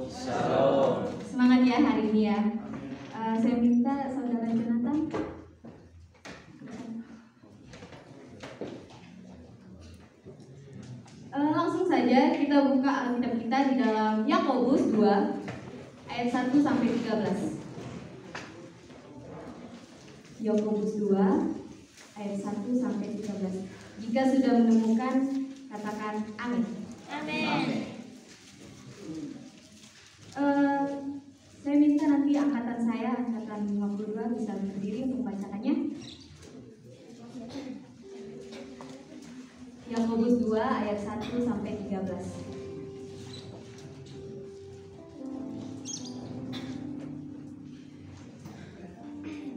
Shalom. Semangat ya hari ini ya. Saya minta saudara Jonathan. Langsung saja kita buka Alkitab kita di dalam Yakobus 2 ayat 1 sampai 13. Yakobus 2 ayat 1 sampai 13. Jika sudah menemukan, katakan amin. Amin. Saya minta nanti angkatan saya, angkatan 52 bisa berdiri untuk membacakannya. Yakobus 2 ayat 1 sampai 13.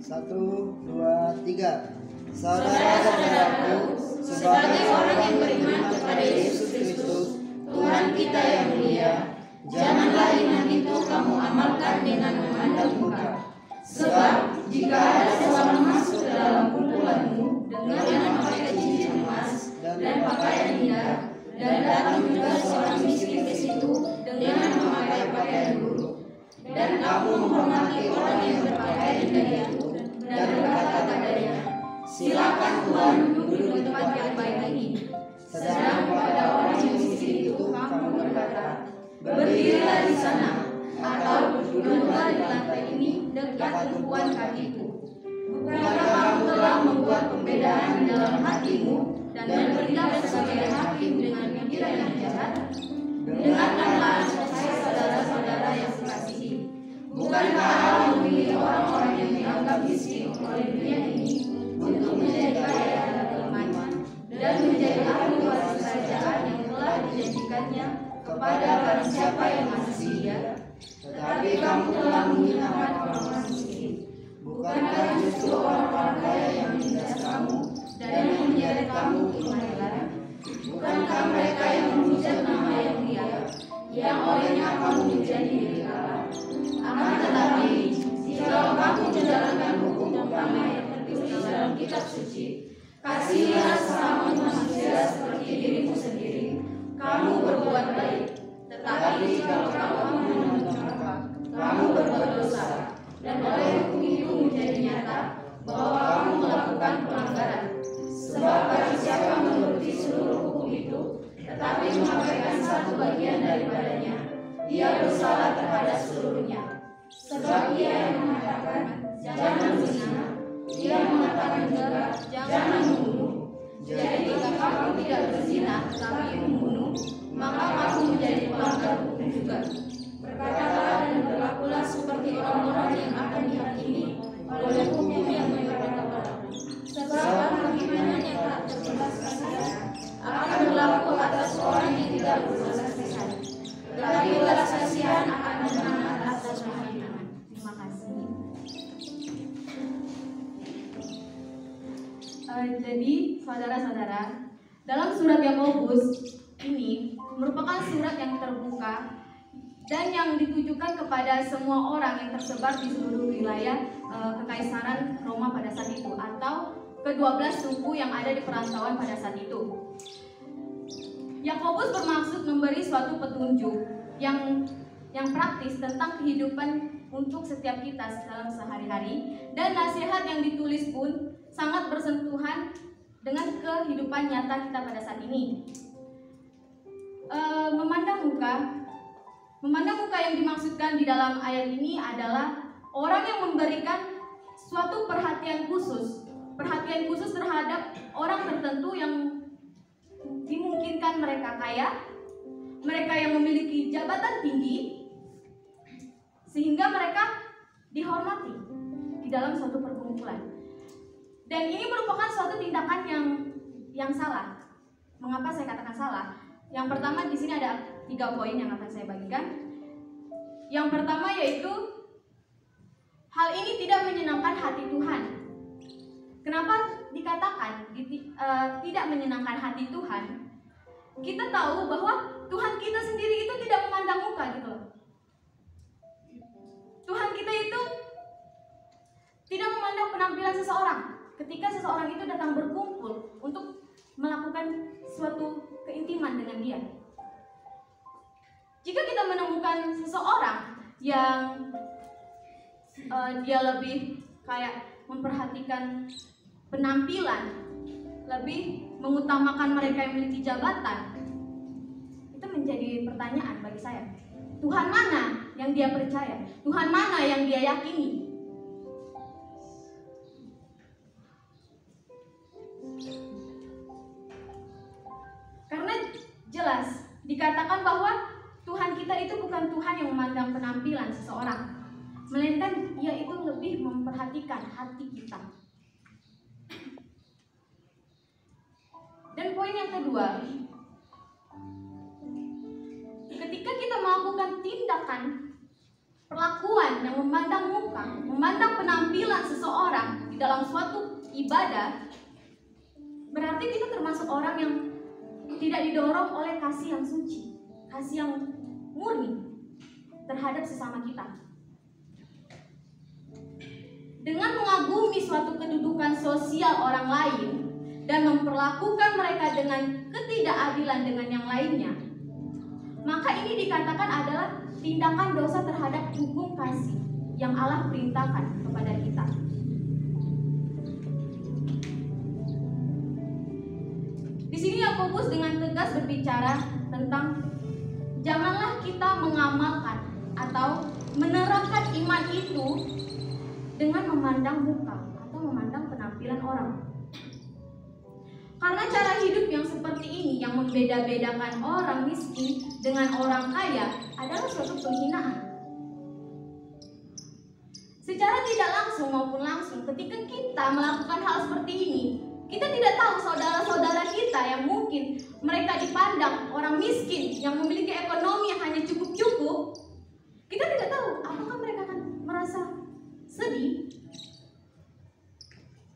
Satu, dua, tiga. Saudara-saudaraku, sebagai orang yang beriman kepada Yesus Kristus, Tuhan kita yang mulia, janganlah iman itu kamu amalkan dengan memandang muka. Sebab jika ada seorang masuk ke dalam kumpulanmu dengan memakai cincin emas dan pakaian indah, dan datang juga seorang miskin ke situ dengan memakai pakaian buruk, dan kamu menghormati orang yang berpakaian indah itu dan berkata padanya, silakan Tuhan duduk di tempat yang baik ini. Sedang pada orang yang miskin itu kamu berkata, berdirilah di sana, atau duduklah di lantai ini dekat tumpuan kakiku. Bukankah kamu telah membuat pembedaan di dalam hatimu dan bertindak sebagai hakim dengan pikiran yang jahat? Dengarkanlah saya saudara-saudara yang kekasihi. Bukankah Allah memilih orang-orang yang dianggap miskin oleh dunia ini untuk menjadi kaya dalam kelemahan dan menjadi ahli waris kerajaan yang telah dijanjikannya kepada barang siapa yang masih setia? Tetapi kamu telah menghinakan orang miskin. Bukankah justru orang-orang kaya yang menindas kamu dan yang menyeret kamu ke pengadilan? Bukankah mereka yang menghujat nama yang mulia, yang olehnya kamu menjadi dikala? Akan tetapi, jika kamu menjalankan hukum pertama yang tertulis dalam kitab suci, kasihilah sesama manusia seperti dirimu sendiri, kamu berbuat baik. Tetapi jika kamu menentang, kamu berbuat dosa, dan oleh hukum itu menjadi nyata bahwa kamu melakukan pelanggaran. Sebab barang siapa menuruti seluruh hukum itu, tetapi mengabaikan satu bagian daripadanya, ia bersalah terhadap seluruhnya. Sebab ia yang mengatakan, jangan berzina, ia mengatakan juga, jangan membunuh. Jadi jika kamu tidak berzina tetapi membunuh, maka kamu menjadi pelanggar hukum juga. Berkatalah dan berlakulah seperti orang-orang yang akan dihakimi oleh hukum yang mereka dapat. Sebab penghakiman yang tak terbatas kasihan akan berlaku atas orang yang tidak berbelas kasihan. Tetapi belas kasihan akan menang atas penghakiman. Terima kasih. Jadi saudara-saudara, dalam surat Yakobus ini merupakan surat yang terbuka dan yang ditujukan kepada semua orang yang tersebar di seluruh wilayah Kekaisaran Roma pada saat itu, atau ke-12 suku yang ada di perantauan pada saat itu. Yakobus bermaksud memberi suatu petunjuk yang praktis tentang kehidupan untuk setiap kita dalam sehari-hari, dan nasihat yang ditulis pun sangat bersentuhan dengan kehidupan nyata kita pada saat ini. Memandang muka yang dimaksudkan di dalam ayat ini adalah orang yang memberikan suatu perhatian khusus terhadap orang tertentu yang dimungkinkan mereka kaya, mereka yang memiliki jabatan tinggi, sehingga mereka dihormati di dalam suatu perkumpulan. Dan ini merupakan suatu tindakan yang salah. Mengapa saya katakan salah? Yang pertama, di sini ada 3 poin yang akan saya bagikan. Yang pertama yaitu hal ini tidak menyenangkan hati Tuhan. Kenapa dikatakan tidak menyenangkan hati Tuhan? Kita tahu bahwa Tuhan kita sendiri itu tidak memandang muka gitu loh. Tuhan kita itu tidak memandang penampilan seseorang. Ketika seseorang itu datang berkumpul untuk melakukan suatu keintiman dengan dia, Jika kita menemukan seseorang yang dia lebih kayak memperhatikan penampilan, lebih mengutamakan mereka yang memiliki jabatan, itu menjadi pertanyaan bagi saya. Tuhan mana yang dia percaya? Tuhan mana yang dia yakini? Karena jelas dikatakan bahwa Tuhan kita itu bukan Tuhan yang memandang penampilan seseorang, melainkan Dia itu lebih memperhatikan hati kita. Dan poin yang kedua, ketika kita melakukan tindakan perlakuan yang memandang muka, memandang penampilan seseorang di dalam suatu ibadah, berarti kita termasuk orang yang tidak didorong oleh kasih yang suci, kasih yang murni terhadap sesama kita. Dengan mengagumi suatu kedudukan sosial orang lain dan memperlakukan mereka dengan ketidakadilan dengan yang lainnya, maka ini dikatakan adalah tindakan dosa terhadap hukum kasih yang Allah perintahkan kepada kita. Di sini Yakobus dengan tegas berbicara tentang janganlah kita mengamalkan atau menerapkan iman itu dengan memandang muka atau memandang penampilan orang. Karena cara hidup yang seperti ini yang membeda-bedakan orang miskin dengan orang kaya adalah suatu penghinaan. Secara tidak langsung maupun langsung, ketika kita melakukan hal seperti ini, kita tidak tahu saudara-saudara kita yang mungkin mereka dipandang orang miskin yang memiliki ekonomi yang hanya cukup-cukup, kita tidak tahu apakah mereka akan merasa sedih,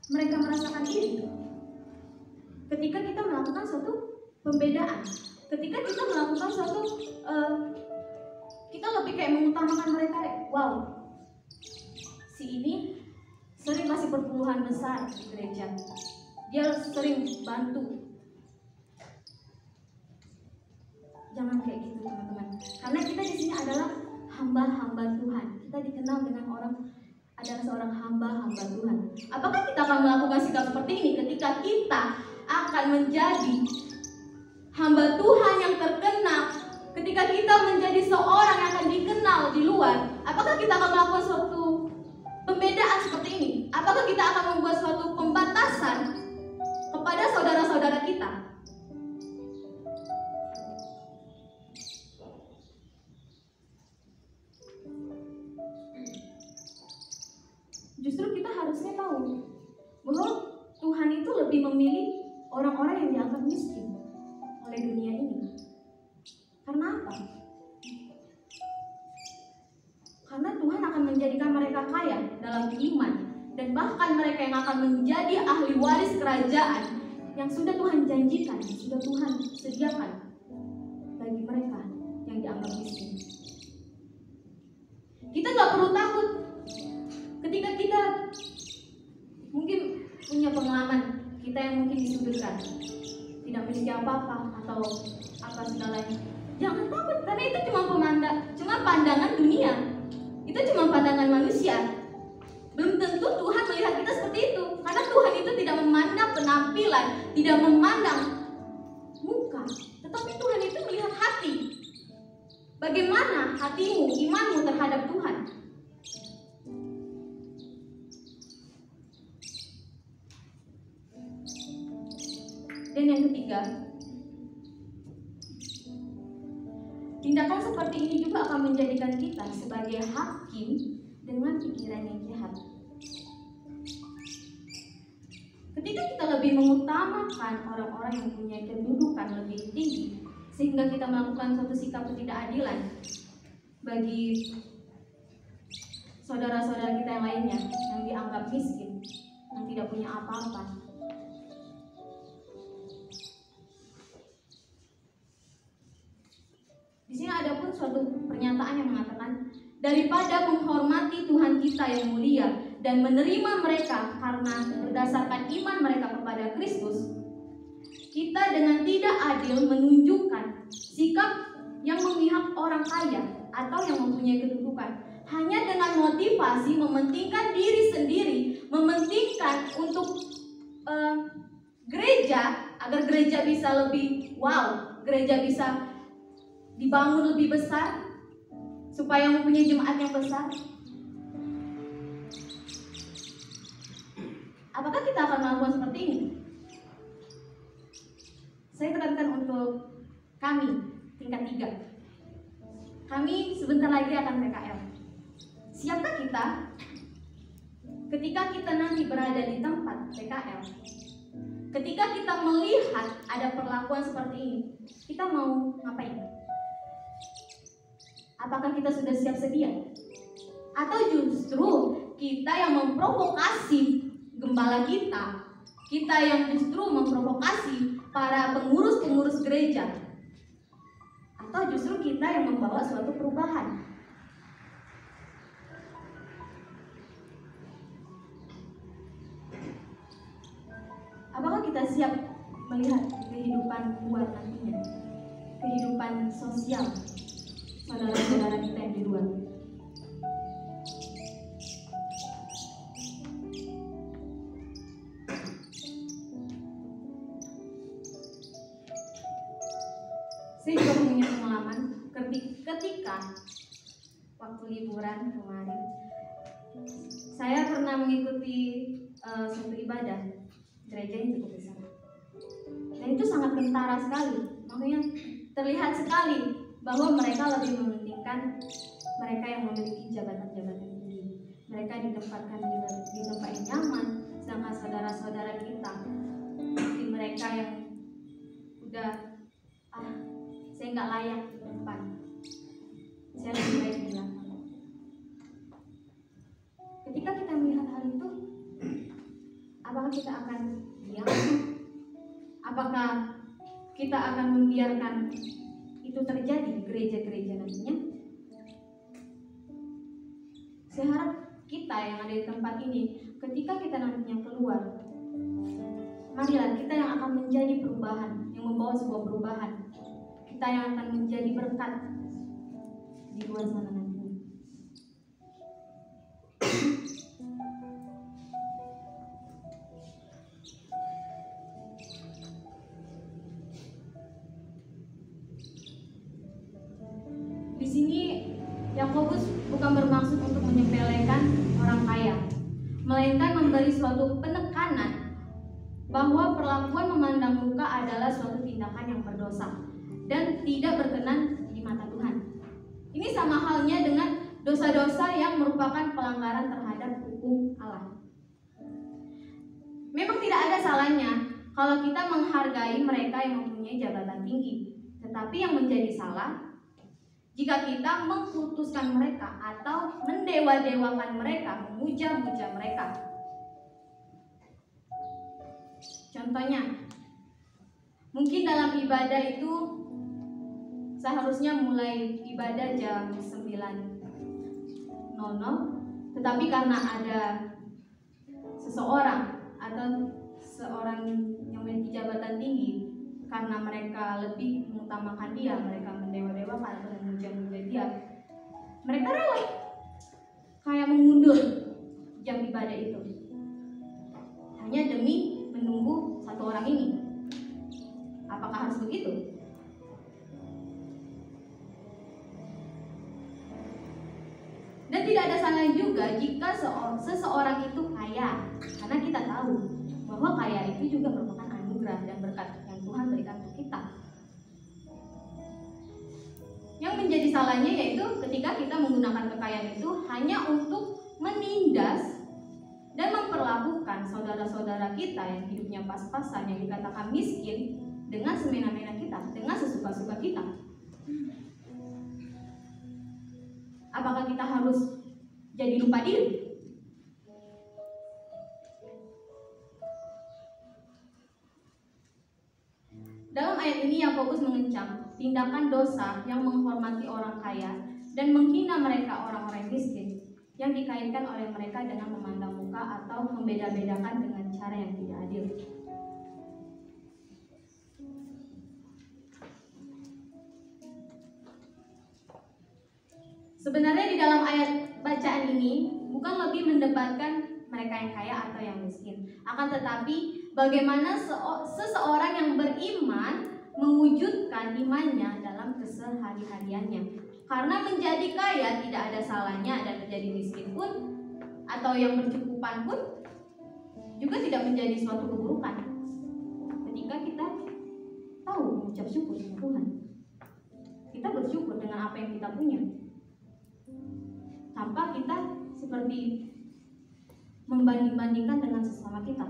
mereka merasakan iri ketika kita melakukan suatu pembedaan, ketika kita melakukan suatu kita lebih kayak mengutamakan mereka. Wow, si ini sering kasih perpuluhan besar di gereja, dia sering bantu. Jangan kayak gitu teman-teman, karena kita di sini adalah hamba-hamba Tuhan. Kita dikenal dengan orang adalah seorang hamba-hamba Tuhan. Apakah kita akan melakukan sikap seperti ini ketika kita akan menjadi hamba Tuhan yang terkenal, ketika kita menjadi seorang yang akan dikenal di luar? Apakah kita akan melakukan suatu pembedaan seperti ini? Apakah kita akan membuat suatu pembatasan kepada saudara-saudara kita? Justru kita harusnya tahu bahwa Tuhan itu lebih memilih orang-orang yang dianggap miskin oleh dunia ini. Karena apa? Karena Tuhan akan menjadikan mereka kaya dalam iman, dan bahkan mereka yang akan menjadi ahli waris kerajaan yang sudah Tuhan janjikan, sudah Tuhan sediakan bagi mereka yang dianggap miskin. Kita gak perlu takut ketika kita mungkin punya pengalaman, kita yang mungkin disudutkan, tidak memiliki apa-apa atau apa segalanya. Jangan takut, karena itu cuma pandangan dunia, itu cuma pandangan manusia. Belum tentu Tuhan melihat kita seperti itu, karena Tuhan itu tidak memandang penampilan, tidak memandang muka, tetapi Tuhan itu melihat hati. Bagaimana hatimu, imanmu terhadap Tuhan? Dan yang ketiga, tindakan seperti ini juga akan menjadikan kita sebagai hakim dengan pikiran yang jahat. Ketika kita lebih mengutamakan orang-orang yang punya kedudukan lebih tinggi, sehingga kita melakukan suatu sikap ketidakadilan bagi saudara-saudara kita yang lainnya yang dianggap miskin, yang tidak punya apa-apa. Di sini ada pun suatu pernyataan yang mengatakan, daripada menghormati Tuhan kita yang mulia dan menerima mereka karena berdasarkan iman mereka kepada Kristus, kita dengan tidak adil menunjukkan sikap yang memihak orang kaya atau yang mempunyai kedudukan, hanya dengan motivasi mementingkan diri sendiri, mementingkan untuk gereja, agar gereja bisa lebih wow, gereja bisa dibangun lebih besar, supaya mempunyai jemaat yang besar. Apakah kita akan melakukan seperti ini? Saya tekankan untuk kami tingkat 3. Kami sebentar lagi akan PKL. Siapkah kita ketika kita nanti berada di tempat PKL? Ketika kita melihat ada perlakuan seperti ini, kita mau ngapain? Apakah kita sudah siap sedia? Atau justru kita yang memprovokasi gembala kita yang justru memprovokasi para pengurus-pengurus gereja? Atau justru kita yang membawa suatu perubahan? Apakah kita siap melihat kehidupan luar nantinya? Kehidupan sosial saudara-saudara kita yang di luar? Saya juga punya pengalaman ketika waktu liburan kemarin, saya pernah mengikuti suatu ibadah gereja yang cukup besar, dan itu sangat kentara sekali. Makanya terlihat sekali bahwa mereka lebih mementingkan mereka yang memiliki jabatan-jabatan tinggi. Mereka ditempatkan di tempat yang nyaman, sedangkan saudara-saudara kita, seperti mereka yang udah saya nggak layak di depan, saya lebih baik di belakang. Ketika kita melihat hal itu, apakah kita akan diam? Apakah kita akan membiarkan itu terjadi di gereja-gereja nantinya? Saya harap kita yang ada di tempat ini, ketika kita nantinya keluar, marilah kita yang akan menjadi perubahan, yang membawa sebuah perubahan. Kita yang akan menjadi berkat di luar sana nantinya. Di sini Yakobus bukan bermaksud untuk menyepelekan orang kaya, melainkan memberi suatu penekanan bahwa perlakuan memandang muka adalah suatu tindakan yang berdosa dan tidak berkenan di mata Tuhan. Ini sama halnya dengan dosa-dosa yang merupakan pelanggaran terhadap hukum Allah. Memang tidak ada salahnya kalau kita menghargai mereka yang mempunyai jabatan tinggi, tetapi yang menjadi salah jika kita mengkultuskan mereka atau mendewa-dewakan mereka, memuja-muja mereka. Contohnya, mungkin dalam ibadah itu seharusnya mulai ibadah jam 9.00, tetapi karena ada seseorang atau seorang yang memiliki jabatan tinggi, karena mereka lebih mengutamakan dia, mereka mendewa-dewakan atau memuja-muja dia, mereka rela kayak mengundur jam ibadah itu hanya demi menunggu satu orang ini. Apakah harus begitu? Dan tidak ada salahnya juga jika seseorang itu kaya, karena kita tahu bahwa kaya itu juga merupakan anugerah dan berkat yang Tuhan berikan untuk kita. Yang menjadi salahnya yaitu ketika kita menggunakan kekayaan itu hanya untuk menindas dan memperlakukan saudara-saudara kita yang hidupnya pas-pasan, yang dikatakan miskin, dengan semena-mena kita, dengan sesuka-suka kita. Apakah kita harus jadi lupa diri? Dalam ayat ini Yakobus mengecam tindakan dosa yang menghormati orang kaya dan menghina mereka orang-orang miskin, yang dikaitkan oleh mereka dengan memandang muka atau membeda-bedakan dengan cara yang tidak adil. Sebenarnya di dalam ayat bacaan ini bukan lebih mendebatkan mereka yang kaya atau yang miskin, akan tetapi bagaimana seseorang yang beriman mewujudkan imannya dalam kesehari-hariannya. Karena menjadi kaya tidak ada salahnya, dan menjadi miskin pun atau yang bercukupan pun juga tidak menjadi suatu keburukan ketika kita tahu mengucap syukur sama Tuhan. Kita bersyukur dengan apa yang kita punya, tanpa kita seperti membanding-bandingkan dengan sesama kita.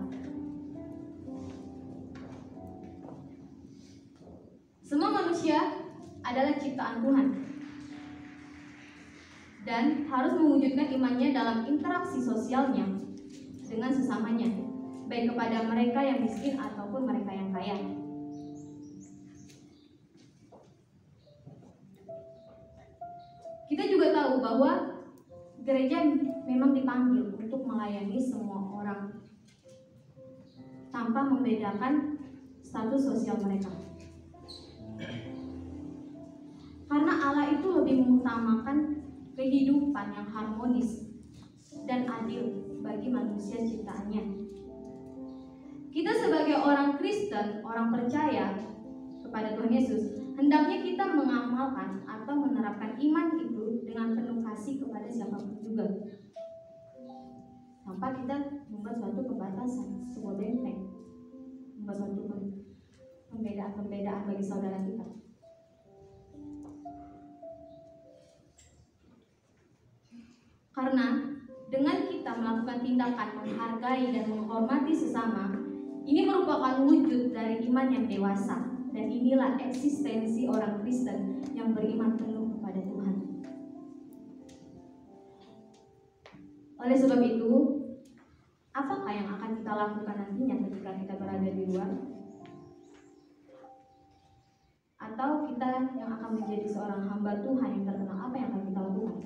Semua manusia adalah ciptaan Tuhan dan harus mewujudkan imannya dalam interaksi sosialnya dengan sesamanya, baik kepada mereka yang miskin ataupun mereka yang kaya. Kita juga tahu bahwa gereja memang dipanggil untuk melayani semua orang tanpa membedakan status sosial mereka. Karena Allah itu lebih mengutamakan kehidupan yang harmonis dan adil bagi manusia ciptaannya. Kita sebagai orang Kristen, orang percaya kepada Tuhan Yesus, hendaknya kita mengamalkan atau menerapkan iman itu dengan penuh kasih kepada siapapun juga, tanpa kita membuat suatu pembatasan, sebuah benteng, membuat suatu pembedaan bagi saudara kita. Karena dengan kita melakukan tindakan menghargai dan menghormati sesama, ini merupakan wujud dari iman yang dewasa, dan inilah eksistensi orang Kristen yang beriman penuh kepada Tuhan. Oleh sebab itu, apakah yang akan kita lakukan nantinya ketika kita berada di luar? Atau kita yang akan menjadi seorang hamba Tuhan yang terkenal, apa yang akan kita lakukan?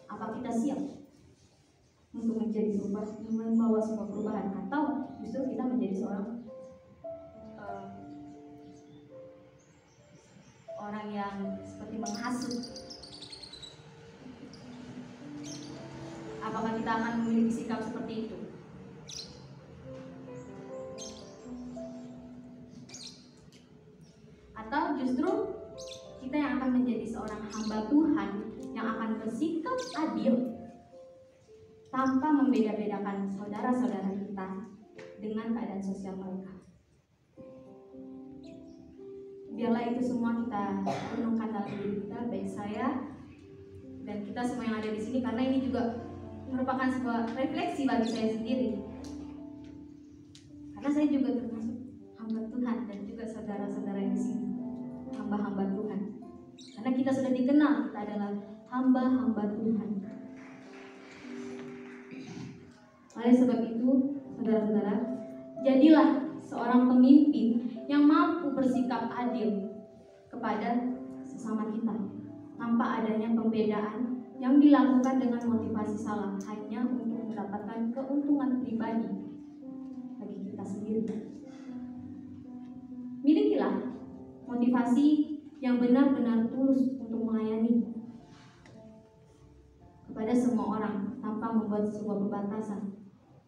Apa kita siap untuk menjadi membawa sebuah perubahan, atau justru kita menjadi seorang orang yang seperti menghasut? Apakah kita akan memiliki sikap seperti itu? Atau justru kita yang akan menjadi seorang hamba Tuhan yang akan bersikap adil tanpa membeda-bedakan saudara-saudara kita dengan keadaan sosial mereka? Biarlah itu semua kita renungkan dalam diri kita, baik saya dan kita semua yang ada di sini, karena ini juga merupakan sebuah refleksi bagi saya sendiri. Karena saya juga termasuk hamba Tuhan, dan juga saudara-saudara di sini hamba-hamba Tuhan. Karena kita sudah dikenal, kita adalah hamba-hamba Tuhan. Oleh sebab itu, saudara-saudara, jadilah seorang pemimpin yang mampu bersikap adil kepada sesama kita, tanpa adanya pembedaan yang dilakukan dengan motivasi salah, hanya untuk mendapatkan keuntungan pribadi bagi kita sendiri. Milikilah motivasi yang benar-benar tulus untuk melayani kepada semua orang, tanpa membuat sebuah pembatasan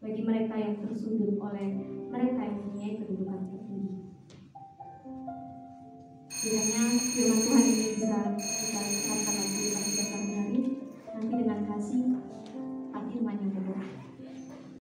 bagi mereka yang tersudut oleh mereka yang mempunyai kedudukan tertinggi. Kiranya firman Tuhan ini bisa kita terapkan